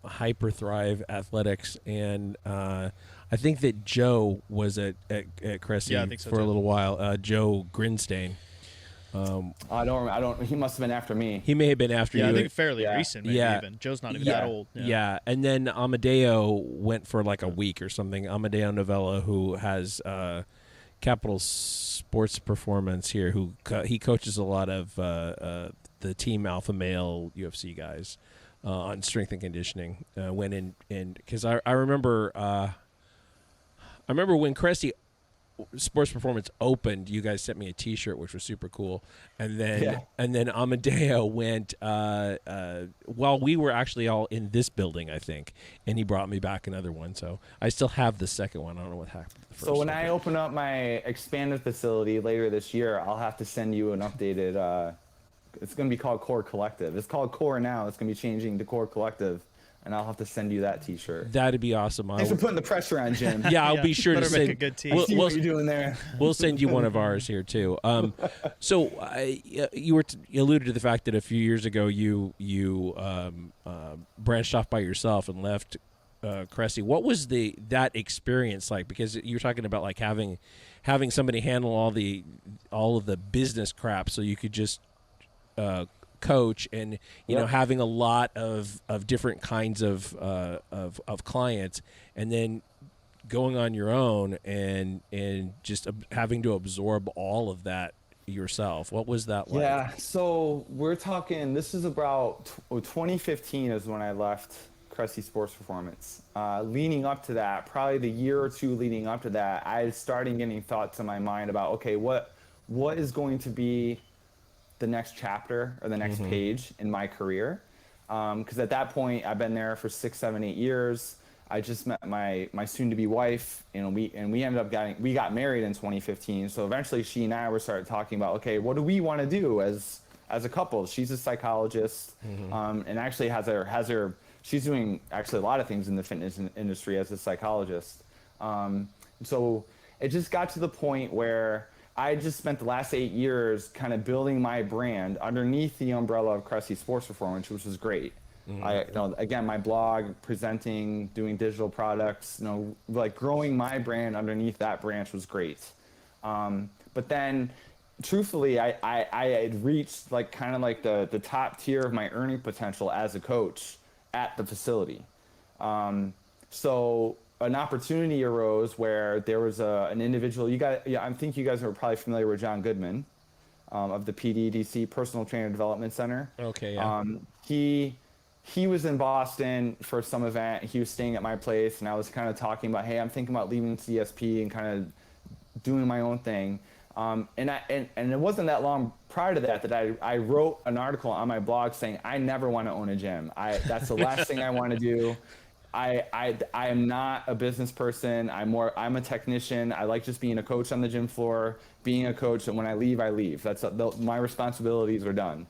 Hyper Thrive Athletics, and I think that Joe was at Cressey for a little while. Joe Grinstein. I don't. He must have been after me. He may have been after you. I think fairly recent. Maybe even Joe's not even that old. Yeah, and then Amadeo went for a week or something. Amadeo Novella, who has Capital Sports Performance here, he coaches a lot of the Team Alpha Male UFC guys on strength and conditioning. Went in because I remember when Cressey Sports Performance opened, you guys sent me a T-shirt, which was super cool, and then Amadeo went while we were actually all in this building, I think, and he brought me back another one. So I still have the second one. I don't know what happened. So when I open up my expanded facility later this year, I'll have to send you an updated. It's going to be called Core Collective. It's called Core now. It's going to be changing to Core Collective. And I'll have to send you that T-shirt. That'd be awesome. Thanks for putting the pressure on, Jim. Yeah, I'll be sure to send. Make a good team. See what you're doing there. We'll send you one of ours here too. So you alluded to the fact that a few years ago you branched off by yourself and left Cressey. What was that experience like? Because you're talking about like having somebody handle all of the business crap, so you could just coach, and you know, having a lot of different kinds of clients, and then going on your own and just having to absorb all of that yourself. What was that like? Yeah, so we're talking, this is about 2015 is when I left Cressey Sports Performance. Leading up to that, probably the year or two leading up to that, I started getting thoughts in my mind about, okay, what is going to be the next chapter or the next page in my career? Because at that point, I've been there for 6, 7, 8 years. I just met my soon-to-be wife, and we ended up we got married in 2015. So eventually, she and I started talking about, okay, what do we want to do as a couple? She's a psychologist, and actually she's doing actually a lot of things in the fitness industry as a psychologist. So it just got to the point where I just spent the last 8 years kind of building my brand underneath the umbrella of Cressey Sports Performance, which was great. Again, my blog, presenting, doing digital products, like growing my brand underneath that branch was great. But then, truthfully, I had reached like kind of like the top tier of my earning potential as a coach at the facility. So an opportunity arose where there was an individual. I think you guys are probably familiar with John Goodman, of the PTDC, Personal Trainer Development Center. Okay, yeah. He was in Boston for some event. He was staying at my place, and I was kind of talking about, hey, I'm thinking about leaving CSP and kind of doing my own thing. And it wasn't that long prior to that I wrote an article on my blog saying I never want to own a gym. That's the last thing I want to do. I am not a business person. I'm a technician. I like just being a coach on the gym floor, being a coach, and when I leave, I leave. My responsibilities are done.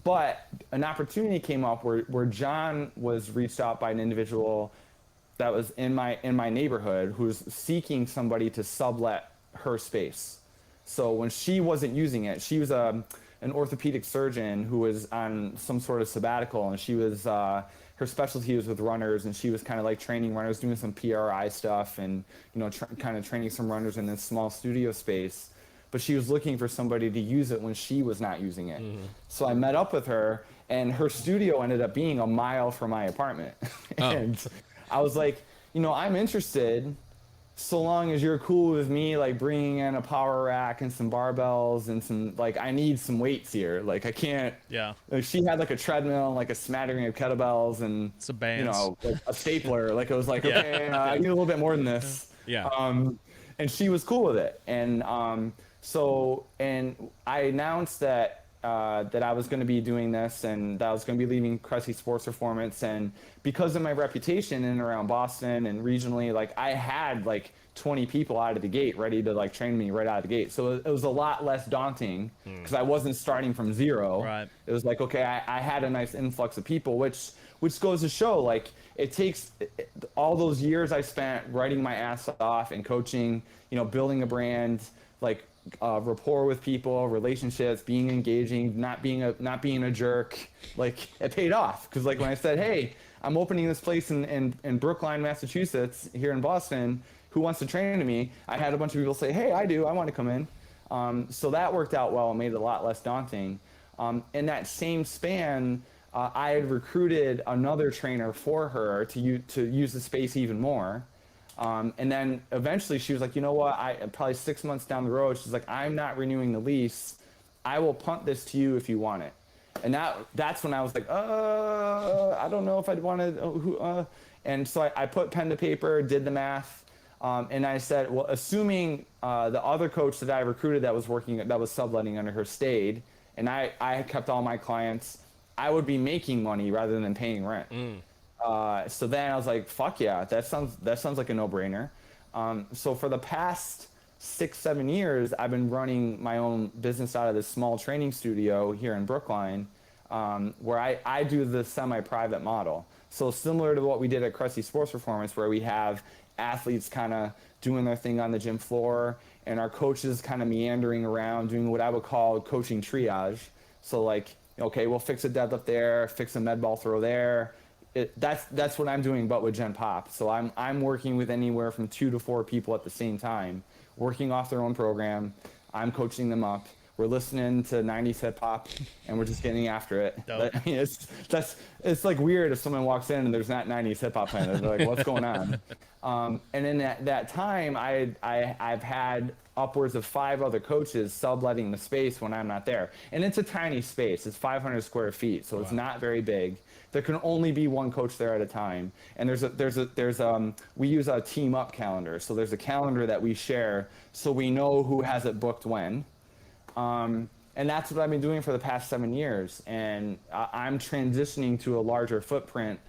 But an opportunity came up where John was reached out by an individual that was in my neighborhood who was seeking somebody to sublet her space. So when she wasn't using it, she was an orthopedic surgeon who was on some sort of sabbatical, and she was her specialty was with runners, and she was kind of like training runners, doing some PRI stuff, and kind of training some runners in this small studio space. But she was looking for somebody to use it when she was not using it. So I met up with her, and her studio ended up being a mile from my apartment. And I was like, I'm interested, so long as you're cool with me, like bringing in a power rack and some barbells and some, like, I need some weights here. Like, I can't. Yeah. Like, she had like a treadmill and like a smattering of kettlebells and some bands. Like a stapler. Like, it was like, okay, I need a little bit more than this. Yeah. And she was cool with it. And and I announced that I was going to be doing this, and that I was going to be leaving Cressey Sports Performance. And because of my reputation in and around Boston and regionally, like, I had like 20 people out of the gate ready to like train me right out of the gate. So it was a lot less daunting because I wasn't starting from zero. Right. It was like, okay, I had a nice influx of people, which goes to show, like, it takes all those years I spent writing my ass off and coaching, building a brand, like, rapport with people, relationships, being engaging, not being a jerk. Like, it paid off, because like when I said, hey, I'm opening this place in Brookline, Massachusetts, here in Boston, who wants to train to me? I had a bunch of people say, hey, I do, I want to come in. So that worked out well and made it a lot less daunting. In that same span, I had recruited another trainer for her to use the space even more. And then eventually she was like, you know what, probably 6 months down the road, she's like, I'm not renewing the lease. I will punt this to you if you want it. And that's when I was like, I don't know if I'd want to. And so I put pen to paper, did the math. And I said, well, assuming the other coach that I recruited that was subletting under her stayed, and I kept all my clients, I would be making money rather than paying rent. So then I was like, fuck yeah, that sounds like a no-brainer. So for the past 6-7 years, I've been running my own business out of this small training studio here in Brookline, where I do the semi-private model. So similar to what we did at Cressey Sports Performance, where we have athletes kind of doing their thing on the gym floor, and our coaches kind of meandering around doing what I would call coaching triage. So like, okay, we'll fix a deadlift there, fix a med ball throw there, that's what I'm doing, but with Gen Pop. So I'm working with anywhere from 2 to 4 people at the same time, working off their own program. I'm coaching them up. We're listening to 90s hip hop, and we're just getting after it. Dope. I mean, it's like weird if someone walks in and there's not 90s hip hop playing. They're like, "What's going on?" And in that time, I've had upwards of 5 other coaches subletting the space when I'm not there, and it's a tiny space. It's 500 square feet, so it's not very big. There can only be one coach there at a time, and we use a team up calendar. So there's a calendar that we share, so we know who has it booked when. And that's what I've been doing for the past 7 years. And I'm transitioning to a larger footprint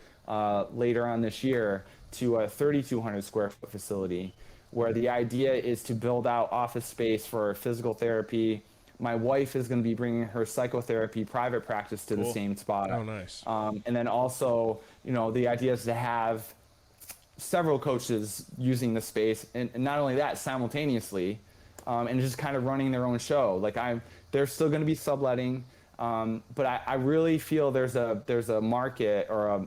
later on this year to a 3,200 square foot facility, where the idea is to build out office space for physical therapy. My wife is going to be bringing her psychotherapy private practice to the same spot. Oh, nice. And then also, the idea is to have several coaches using the space, and not only that, simultaneously, and just kind of running their own show. Like they're still going to be subletting, but I really feel there's a market or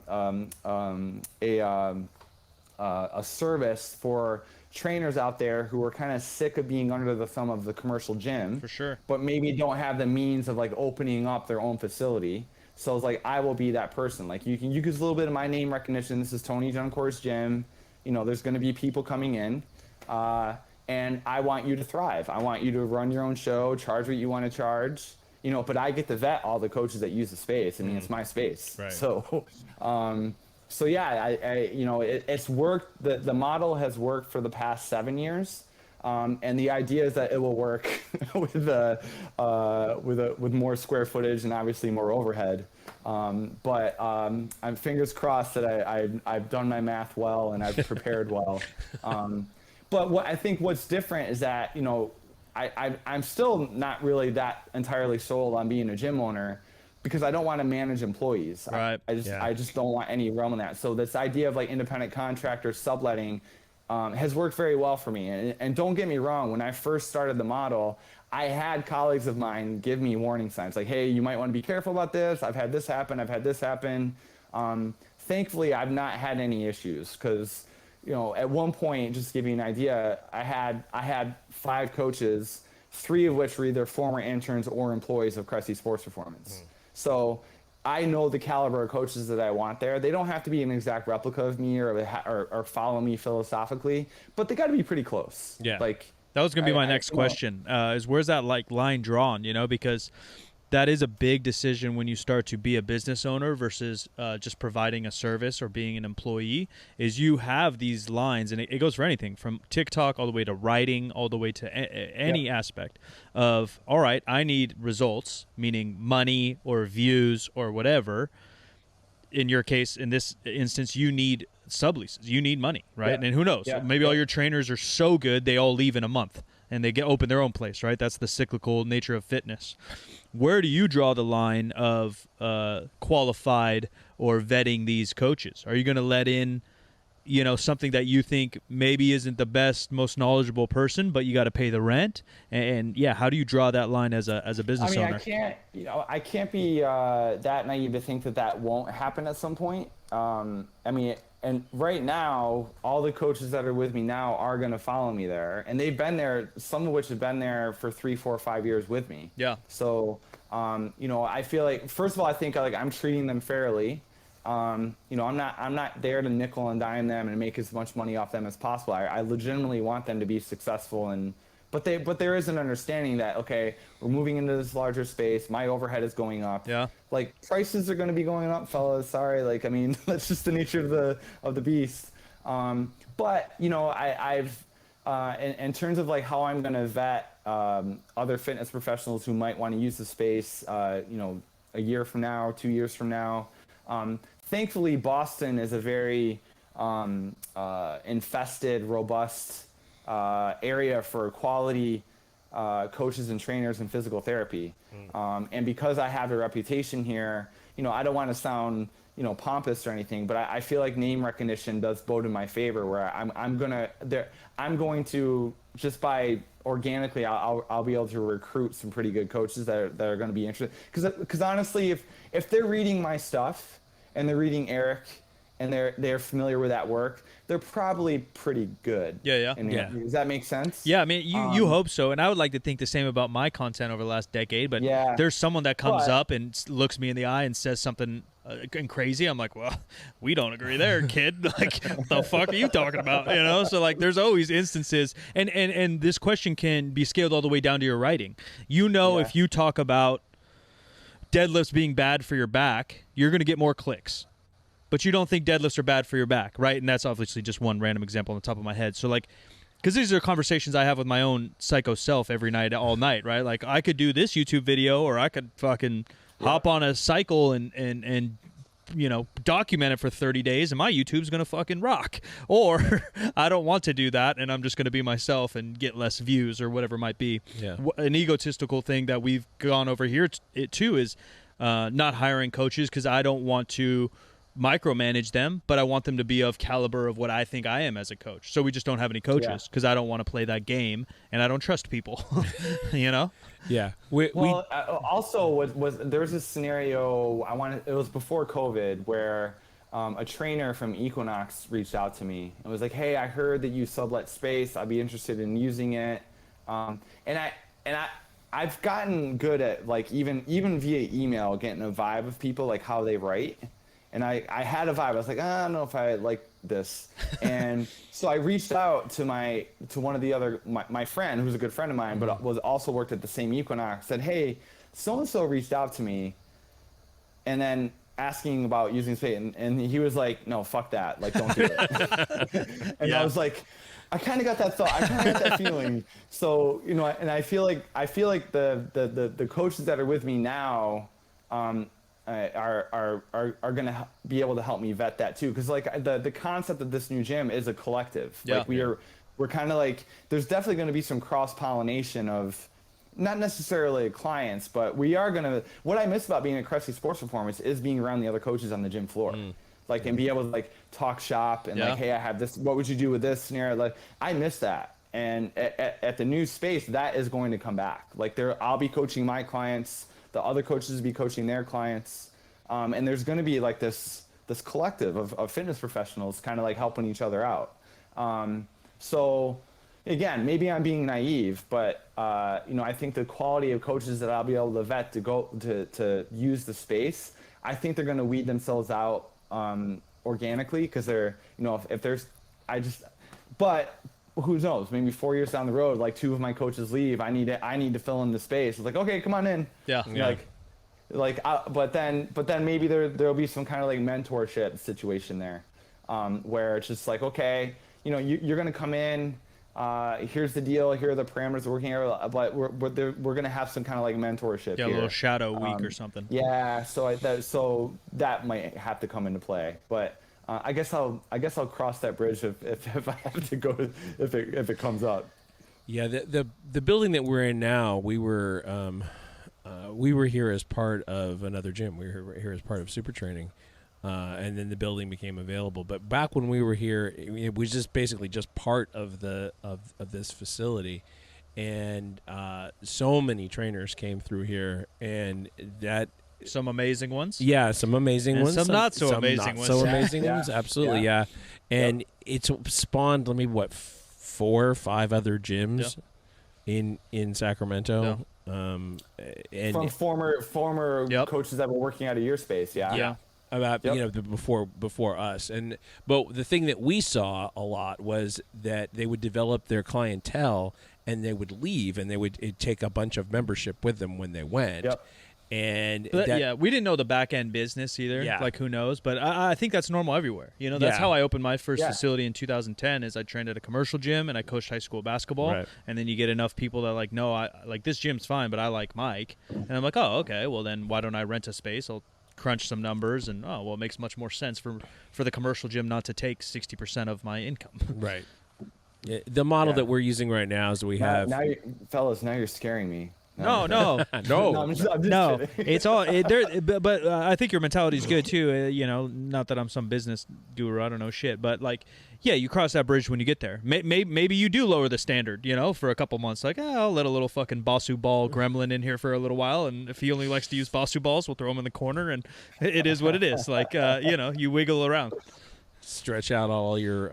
a service for trainers out there who are kind of sick of being under the thumb of the commercial gym, For sure. but maybe don't have the means of like opening up their own facility. So it's like, I will be that person. Like you can use a little bit of my name recognition. This is Tony Gentilcore's gym. There's going to be people coming in, and I want you to thrive. I want you to run your own show, charge what you want to charge, but I get to vet all the coaches that use the space. I mean, it's my space. Right. So yeah, it's worked. The model has worked for the past 7 years, and the idea is that it will work with more square footage and obviously more overhead. But I'm fingers crossed that I've done my math well and I've prepared well. But what's different is that I'm still not really that entirely sold on being a gym owner, because I don't want to manage employees. Right. I just don't want any realm in that. So this idea of like independent contractor subletting has worked very well for me. And don't get me wrong, when I first started the model, I had colleagues of mine give me warning signs like, hey, you might want to be careful about this. I've had this happen. Thankfully, I've not had any issues, because at one point, just to give you an idea, I had 5 coaches, 3 of which were either former interns or employees of Cressey Sports Performance. So I know the caliber of coaches that I want there. They don't have to be an exact replica of me or follow me philosophically, but they got to be pretty close. Yeah. Like That was going to be my next question, is where's that line drawn, because that is a big decision when you start to be a business owner versus just providing a service or being an employee, is you have these lines, and it goes for anything from TikTok all the way to writing, all the way to any aspect of, all right, I need results, meaning money or views or whatever. In your case, in this instance, you need subleases. You need money, right? Yeah. And who knows? Yeah. Maybe all your trainers are so good they all leave in a month and they open their own place, right? That's the cyclical nature of fitness. Where do you draw the line of qualified or vetting these coaches? Are you going to let in, something that you think maybe isn't the best, most knowledgeable person, but you got to pay the rent? And how do you draw that line as a business owner? I can't be that naive to think that won't happen at some point. And right now, all the coaches that are with me now are going to follow me there, and they've been there. Some of which have been there for 3, 4, 5 years with me. Yeah. So, I feel like, first of all, I think like I'm treating them fairly. I'm not there to nickel and dime them and make as much money off them as possible. I legitimately want them to be successful, but there is an understanding that, okay, we're moving into this larger space. My overhead is going up. Yeah. Like, prices are going to be going up, fellas. Sorry. That's just the nature of the beast. But I've in terms of like how I'm going to vet other fitness professionals who might want to use the space, a year from now, 2 years from now. Thankfully, Boston is a very infested, robust area for quality coaches and trainers in physical therapy. And because I have a reputation here, I don't want to sound, pompous or anything, but I feel like name recognition does bode in my favor, where I'm going to just by organically, I'll be able to recruit some pretty good coaches that are going to be interested. Because honestly, if they're reading my stuff and they're reading Eric and they're familiar with that work, they're probably pretty good. Yeah. Does that make sense? Yeah, I mean, you hope so, and I would like to think the same about my content over the last decade. But there's someone that comes up and looks me in the eye and says something crazy. I'm like, well, we don't agree there, kid. Like, the fuck are you talking about? You know, so like, there's always instances, and this question can be scaled all the way down to your writing. You know, if you talk about deadlifts being bad for your back, you're going to get more clicks. But you don't think deadlifts are bad for your back, right? And that's obviously just one random example on the top of my head. So, like, because these are conversations I have with my own psycho self every night, all night, right? Like, I could do this YouTube video, or I could fucking hop on a cycle and you know, document it for 30 days, and my YouTube's going to fucking rock. Or I don't want to do that, and I'm just going to be myself and get less views or whatever it might be. Yeah. An egotistical thing that we've gone over here too is not hiring coaches, because I don't want to micromanage them, but I want them to be of caliber of what I think I am as a coach. So we just don't have any coaches, because I don't want to play that game, and I don't trust people. You know? Yeah. Also, there was this scenario it was before COVID, where a trainer from Equinox reached out to me and was like, "Hey, I heard that you sublet space. I'd be interested in using it." I've gotten good at, like, even via email, getting a vibe of people, like how they write. And I had a vibe. I was like, I don't know if I like this. And so I reached out to one of the other, my friend, who's a good friend of mine, but was also worked at the same Equinox, said, "Hey, so-and-so reached out to me, and then asking about using space." And he was like, "No, fuck that. Like, don't do it." And I was like, I kind of got that thought. I kind of got that feeling. So, you know, and I feel like the coaches that are with me now, are going to be able to help me vet that too, because like the concept of this new gym is a collective. Like we're kind of like, there's definitely going to be some cross-pollination of not necessarily clients, but we are going to, what I miss about being at Cressey Sports Performance is being around the other coaches on the gym floor. Like, and be able to like talk shop and like, hey, I have this, what would you do with this scenario? Like, I miss that. And at the new space, that is going to come back. Like, I'll be coaching my clients, the other coaches will be coaching their clients, and there's going to be like this collective of fitness professionals kind of like helping each other out. So again, maybe I'm being naive, but you know, I think the quality of coaches that I'll be able to vet to go to use the space, I think they're going to weed themselves out organically, because they're, you know, if there's, but who knows, maybe 4 years down the road, like 2 of my coaches leave, I need to fill in the space. It's like, okay, come on in. But then maybe there'll be some kind of like mentorship situation there, where it's just like, okay, you know, you're going to come in, here's the deal, here are the parameters we're working at, but we're going to have some kind of like mentorship. Yeah, a little shadow week or something. Yeah, so that might have to come into play, but I guess I'll cross that bridge if I have to go, if it comes up. Yeah, the building that we're in now, we were here as part of another gym. We were here as part of Super Training, and then the building became available. But back when we were here, it was just basically just part of this facility, and so many trainers came through here, and that. Some amazing ones. Yeah, some amazing ones. Some not so amazing ones. So amazing ones, absolutely, yeah. And it's spawned, 4 or 5 other gyms in Sacramento. And from former coaches that were working out of your space, about you know, before us. But the thing that we saw a lot was that they would develop their clientele and they would leave, and it'd take a bunch of membership with them when they went. And we didn't know the back end business either. Like, who knows? But I think that's normal everywhere. You know, that's how I opened my first facility in 2010. Is I trained at a commercial gym and I coached high school basketball. Right. And then you get enough people that are like, no, I like this gym's fine, but I like Mike. And I'm like, oh, okay. Well, then why don't I rent a space? I'll crunch some numbers, and it makes much more sense for the commercial gym not to take 60% of my income. Right. The model that we're using right now is we have. Now, fellas, now you're scaring me. No. I'm just kidding. It's all but I think your mentality is good too. You know, not that I'm some business guru, I don't know shit, but like, yeah, you cross that bridge when you get there. Maybe you do lower the standard, you know, for a couple months. Like, I'll let a little fucking Basu ball gremlin in here for a little while, and if he only likes to use Basu balls, we'll throw him in the corner, and it is what it is. Like, you know, you wiggle around. stretch out all your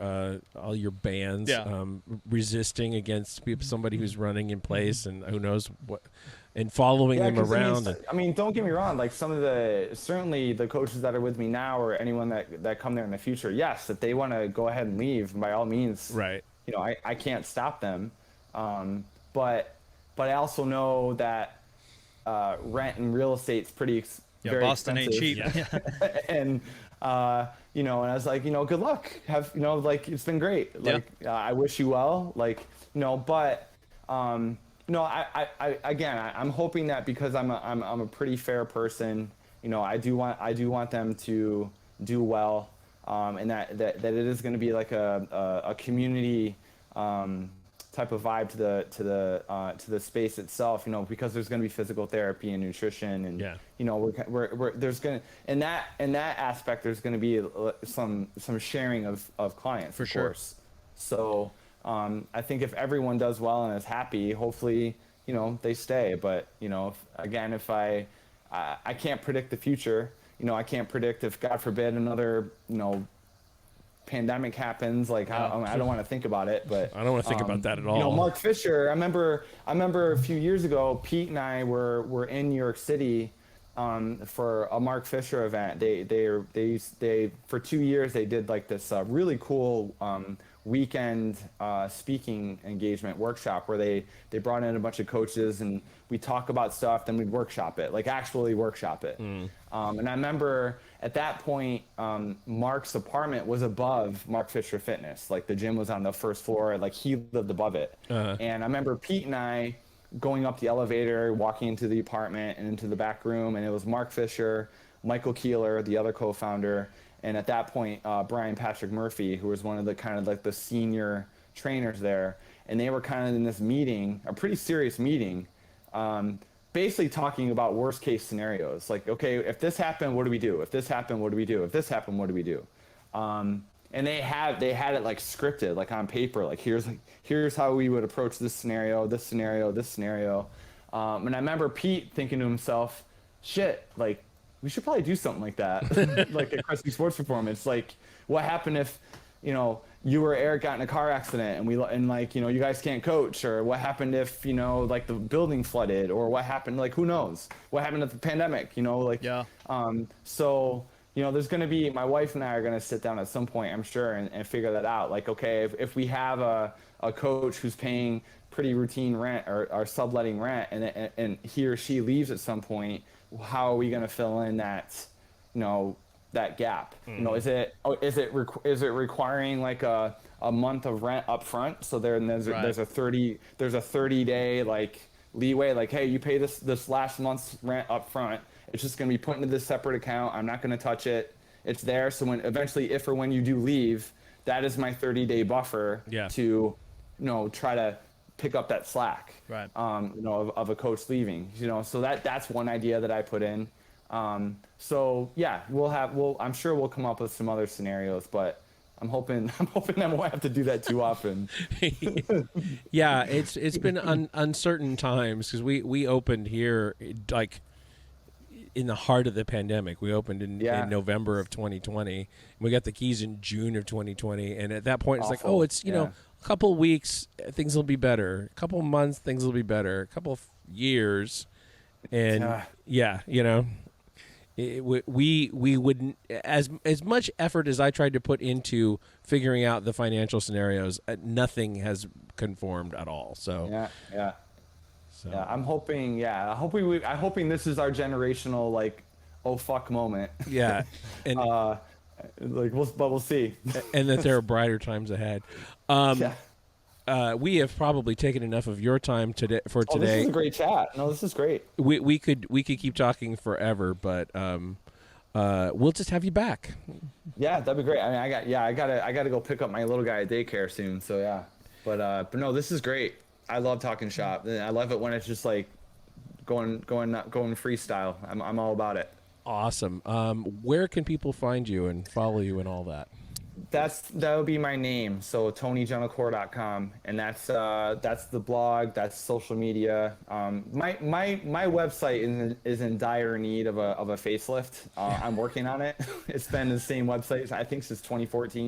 bands, Yeah. resisting against somebody who's running in place, and who knows what, and following them 'cause around. I mean, don't get me wrong. Like certainly the coaches that are with me now, or anyone that come there in the future, yes, if they want to go ahead and leave, by all means, Right. You know, I can't stop them. But I also know that rent and real estate's very Boston expensive. ain't cheap. And you know, and I was like, you know, good luck. Like, it's been great. Like, I wish you well. Like, you know, but no, I'm hoping that because I'm a pretty fair person, you know, I do want them to do well, and that it is going to be like a community type of vibe to the space itself, you know, because there's going to be physical therapy and nutrition, and you know, there's going to, in that aspect, there's going to be some sharing of clients, for of sure. course. So I think if everyone does well and is happy, hopefully, you know, they stay. But, you know, if I can't predict the future, you know, I can't predict if, God forbid, another, you know, pandemic happens. Like, I don't want to think about it, but I don't want to think about that at all. You know, Mark Fisher, I remember a few years ago, Pete and I were in New York City for a Mark Fisher event. They for 2 years they did like this really cool weekend speaking engagement workshop where they brought in a bunch of coaches, and we talk about stuff, then we'd workshop it, like actually workshop it. And I remember at that point, Mark's apartment was above Mark Fisher Fitness. Like, the gym was on the first floor, like he lived above it. And I remember Pete and I going up the elevator, walking into the apartment and into the back room, and it was Mark Fisher, Michael Keeler, the other co-founder, and at that point, Brian Patrick Murphy, who was one of the kind of like the senior trainers there. And they were kind of in this meeting, a pretty serious meeting, basically talking about worst case scenarios. Like, okay, if this happened, what do we do? If this happened, what do we do? If this happened, what do we do? And they had it like scripted, like on paper, like here's how we would approach this scenario, this scenario, this scenario. And I remember Pete thinking to himself, shit, like, we should probably do something like that, like at Cressey Sports Performance. Like, what happened if, you know, you or Eric got in a car accident and like, you know, you guys can't coach? Or what happened if, you know, like the building flooded? Or what happened, like, who knows? What happened at the pandemic, you know? Like, so, you know, there's going to be, my wife and I are going to sit down at some point, I'm sure, and figure that out. Like, okay, if we have a coach who's paying pretty routine rent or subletting rent, and he or she leaves at some point, how are we going to fill in that, you know, that gap? You know, is it requiring like a month of rent up front? So there's a 30 day like leeway, like, hey, you pay this last month's rent up front. It's just going to be put into this separate account. I'm not going to touch it. It's there. So when eventually, if or when you do leave, that is my 30-day buffer to, you know, try to pick up that slack, right? You know, of a coach leaving, you know. So that's one idea that I put in. So yeah, I'm sure we'll come up with some other scenarios, but I'm hoping I won't have to do that too often. Yeah, it's been uncertain times, because we opened here like in the heart of the pandemic. We opened in November of 2020. We got the keys in June of 2020, and at that point it's like, oh, it's, you know, a couple weeks things will be better, a couple months things will be better, a couple years, and you know, we wouldn't, as much effort as I tried to put into figuring out the financial scenarios, nothing has conformed at all. So I'm hoping hoping this is our generational, like, oh fuck moment. Yeah. And like, we'll see. And that there are brighter times ahead. We have probably taken enough of your time today. This is a great chat. No, this is great. We could keep talking forever, but we'll just have you back. Yeah, that'd be great. I mean, I gotta go pick up my little guy at daycare soon. So yeah, but no, this is great. I love talking shop. I love it when it's just like going freestyle. I'm all about it. Awesome. Where can people find you and follow you and all that? That would be my name. So TonyGentilcore.com, and that's the blog. That's social media. My website is in dire need of a facelift. I'm working on it. It's been the same website I think since 2014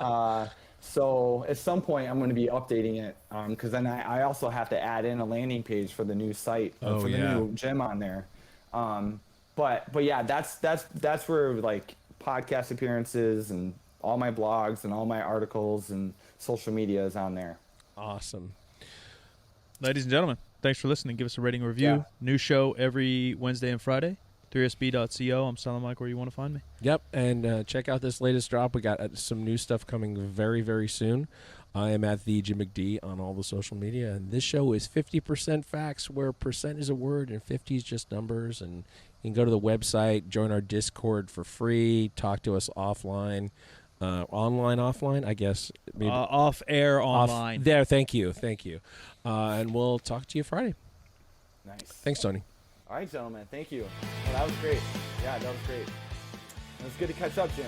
now. So at some point I'm going to be updating it because then I also have to add in a landing page for the new site for the new gym on there. But yeah, that's where like podcast appearances and all my blogs and all my articles and social media is on there. Awesome. Ladies and gentlemen, thanks for listening. Give us a rating review. Yeah. New show every Wednesday and Friday. 3sb.co. I'm Silent Mike, where you want to find me. Yep, and check out this latest drop. We got some new stuff coming very, very soon. I am at the Jim McD on all the social media, and this show is 50% facts, where percent is a word and 50 is just numbers. And you can go to the website, join our Discord for free, talk to us offline. Online, offline, I guess. Maybe. Off air, online. There, thank you. And we'll talk to you Friday. Nice. Thanks, Tony. All right, gentlemen. Thank you. Well, that was great. Yeah, that was great. It was good to catch up, Jim.